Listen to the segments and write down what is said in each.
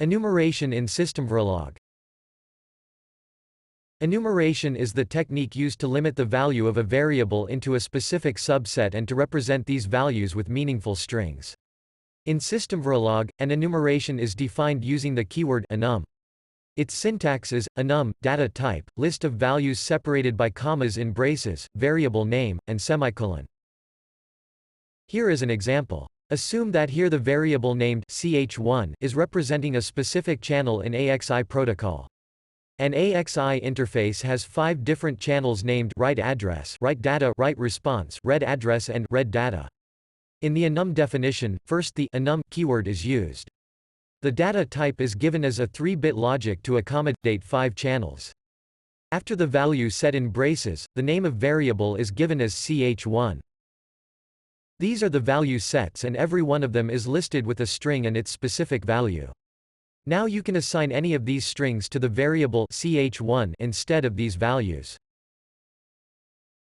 Enumeration in Systemverilog. Enumeration is the technique used to limit the value of a variable into a specific subset and to represent these values with meaningful strings. In Systemverilog, an enumeration is defined using the keyword enum. Its syntax is enum, data type, list of values separated by commas in braces, variable name, and semicolon. Here is an example. Assume that here the variable named ch1 is representing a specific channel in AXI protocol. An AXI interface has 5 different channels named write address, write data, write response, read address, and read data. In the enum definition, first the enum keyword is used. The data type is given as a 3-bit logic to accommodate 5 channels. After the value set in braces, the name of variable is given as ch1. These are the value sets and every one of them is listed with a string and its specific value. Now you can assign any of these strings to the variable ch1 instead of these values.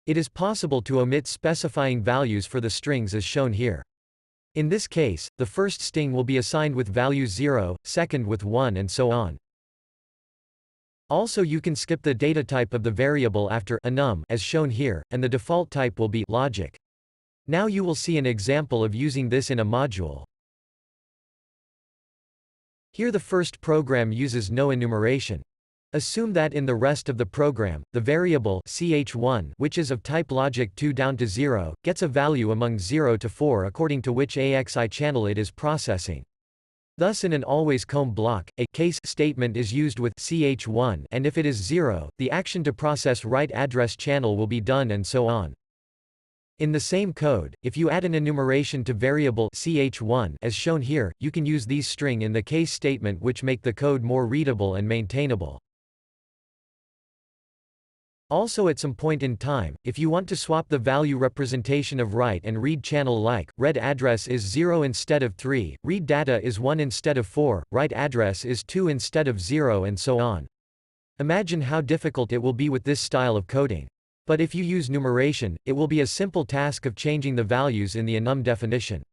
It is possible to omit specifying values for the strings as shown here. In this case, the first string will be assigned with value 0, second with 1 and so on. Also you can skip the data type of the variable after enum as shown here, and the default type will be logic. Now you will see an example of using this in a module. Here the first program uses no enumeration. Assume that in the rest of the program, the variable ch1, which is of type logic 2 down to 0, gets a value among 0 to 4 according to which AXI channel it is processing. Thus in an always comb block, a case statement is used with ch1 and if it is 0, the action to process write address channel will be done and so on. In the same code, if you add an enumeration to variable ch1 as shown here, you can use these string in the case statement which make the code more readable and maintainable. Also at some point in time, if you want to swap the value representation of write and read channel like, read address is 0 instead of 3, read data is 1 instead of 4, write address is 2 instead of 0 and so on. Imagine how difficult it will be with this style of coding. But if you use numeration, it will be a simple task of changing the values in the enum definition.